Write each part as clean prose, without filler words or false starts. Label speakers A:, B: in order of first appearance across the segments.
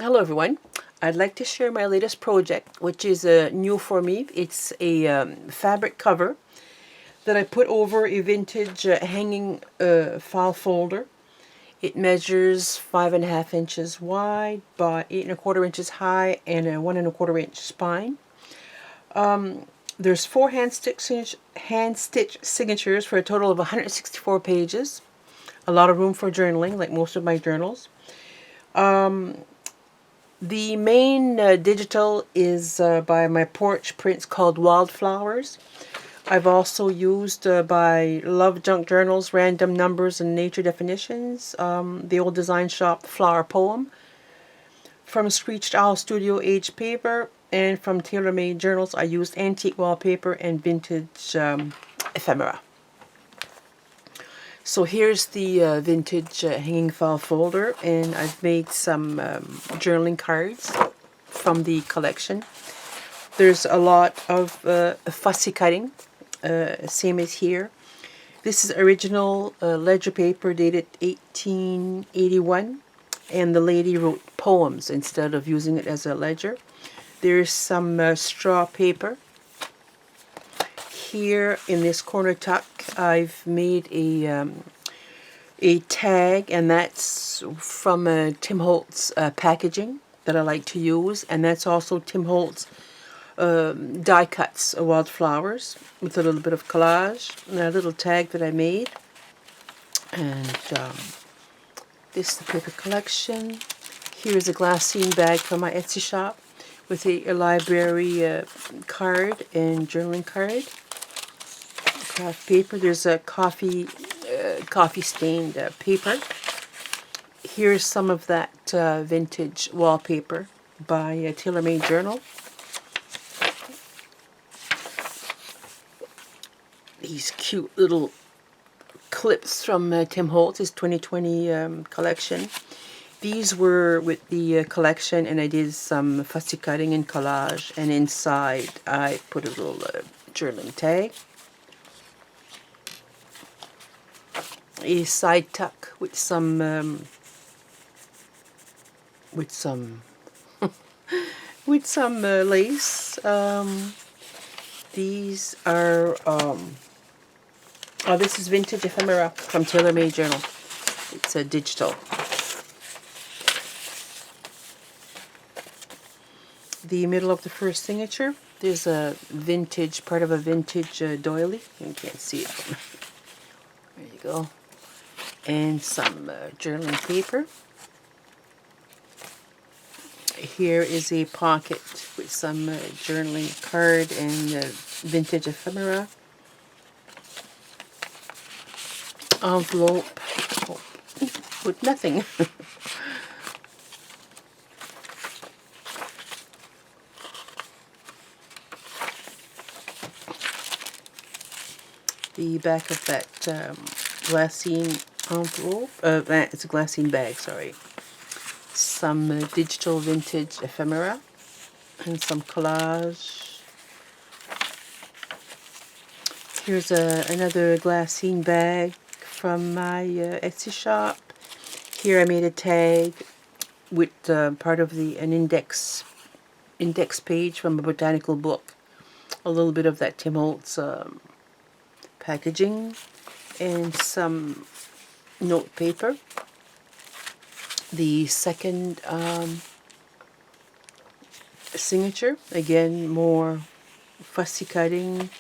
A: Hello everyone. I'd like to share my latest project, which is new for me. It's a fabric cover that I put over a vintage hanging file folder. It measures 5.5 inches wide by 8.25 inches high and a 1.25 inch spine. There's four hand stitch signatures for a total of 164 pages. A lot of room for journaling, like most of my journals. The main digital is by my Porch Prints called Wildflowers. I've also used by Love Junk Journals, Random Numbers and Nature Definitions, the Old Design Shop Flower Poem, from Screech Owl Studio Age Paper, and from TaylorMade Journals I used antique wallpaper and vintage ephemera. So here's the vintage hanging file folder, and I've made some journaling cards from the collection. There's a lot of fussy cutting, same as here. This is original ledger paper dated 1881, and the lady wrote poems instead of using it as a ledger. There's some straw paper. Here in this corner tuck, I've made a tag, and that's from Tim Holtz packaging that I like to use, and that's also Tim Holtz die cuts of Wildflowers with a little bit of collage, and a little tag that I made. And this is the paper collection. Here is a glassine bag from my Etsy shop with a library card and journaling card. Craft paper. There's a coffee stained paper. Here's some of that vintage wallpaper by TaylorMade Journal. These cute little clips from Tim Holtz's 2020 collection. These were with the collection, and I did some fussy cutting and collage, and inside I put a little journaling tag. A side tuck with some lace. These are this is vintage ephemera from TaylorMade Journal. It's a digital. The middle of the first signature, there's a vintage, part of a vintage doily. You can't see it. There you go. And some journaling paper. Here is a pocket with some journaling card and vintage ephemera. Envelope with nothing. The back of that glassine envelope, it's a glassine bag, sorry. Some digital vintage ephemera and some collage. Here's another glassine bag from my Etsy shop. Here I made a tag with part of an index page from a botanical book. A little bit of that Tim Holtz packaging and some note paper. The second signature, again more fussy cutting,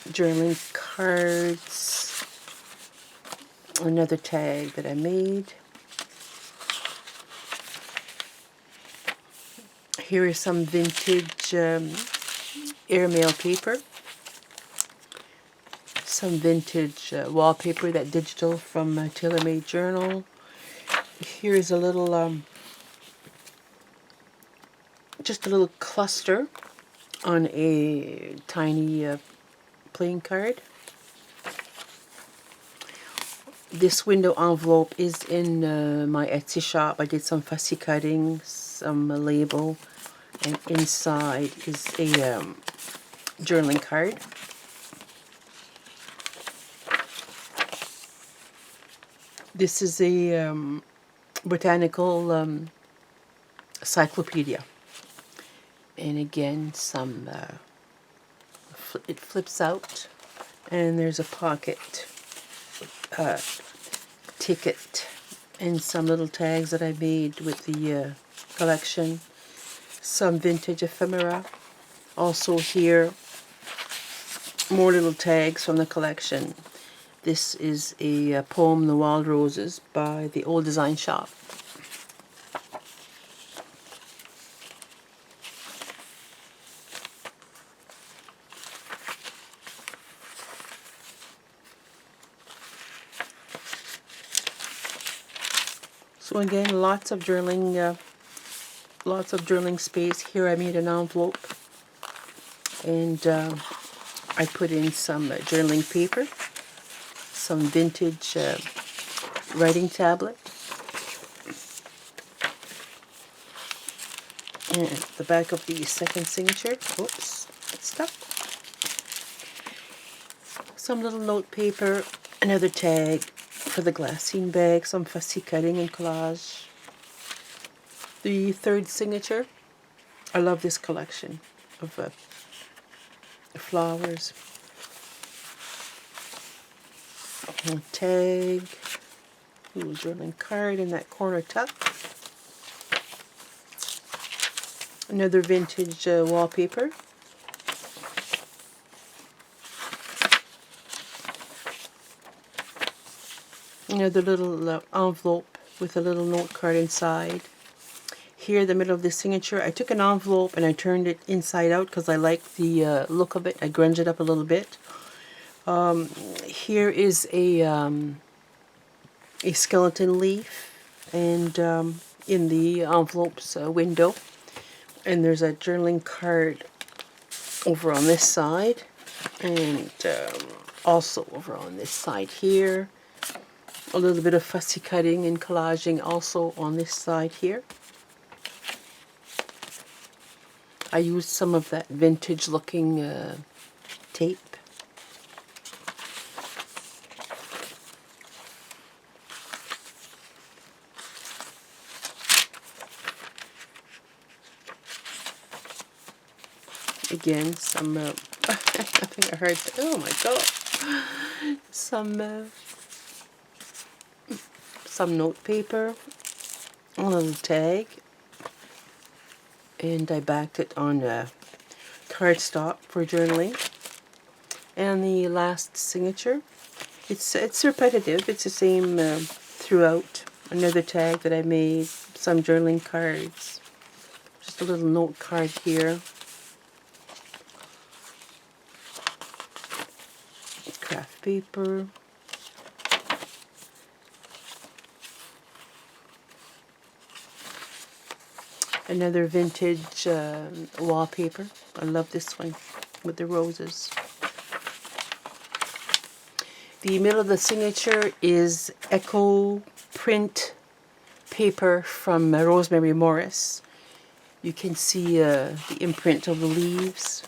A: journaling cards, another tag that I made. Here is some vintage airmail paper. Some vintage wallpaper, that digital from TaylorMade Journal. Here is a little, just a little cluster on a tiny playing card. This window envelope is in my Etsy shop. I did some fussy cutting, some label, and inside is a journaling card. This is a botanical encyclopedia. And again, it flips out, and there's a pocket ticket and some little tags that I made with the collection. Some vintage ephemera. Also here, more little tags from the collection. This is a poem, The Wild Roses, by the Old Design Shop. So again, lots of journaling space. Here I made an envelope, and I put in some journaling paper, some vintage writing tablet, and the back of the second signature. Oops, it's stuck. Some little note paper, another tag for the glassine bag, some fussy cutting and collage. The third signature. I love this collection of flowers. A tag, little journaling card in that corner tuck. Another vintage wallpaper. Another little envelope with a little note card inside. Here in the middle of the signature, I took an envelope and I turned it inside out because I like the look of it. I grunged it up a little bit. Here is a skeleton leaf, and in the envelope's window, and there's a journaling card over on this side, and also over on this side here. A little bit of fussy cutting and collaging also on this side here. I used some of that vintage looking tape. Again, some, I think I heard, oh my god, some note paper, a little tag, and I backed it on cardstock for journaling. And the last signature, it's repetitive, it's the same throughout. Another tag that I made, some journaling cards, just a little note card here. Craft paper. Another vintage wallpaper. I love this one with the roses. The middle of the signature is Echo print paper from Rosemary Morris. You can see the imprint of the leaves.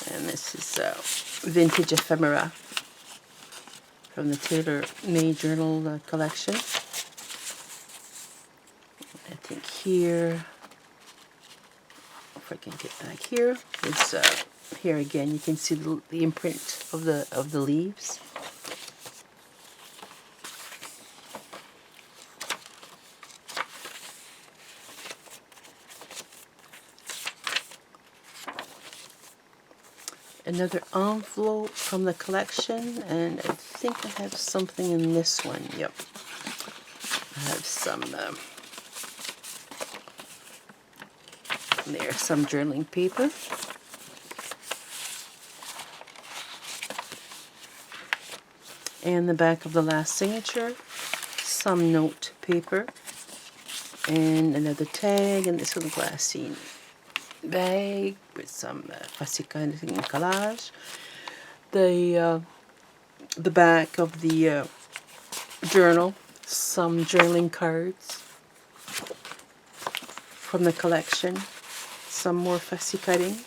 A: And this is vintage ephemera from the Taylor May Journal collection. I think here, if I can get back here, is here again. You can see the imprint of the leaves. Another envelope from the collection, and I think I have something in this one. Yep, I have some. There's some journaling paper. And the back of the last signature, some note paper, and another tag, and this little glassine bag with some fussy kind of collage. The back of the journal, some journaling cards from the collection, some more fussy cutting,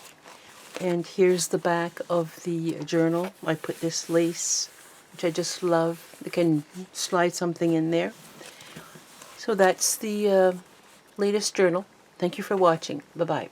A: and here's the back of the journal. I put this lace, which I just love. You can slide something in there. So that's the latest journal. Thank you for watching. Bye-bye.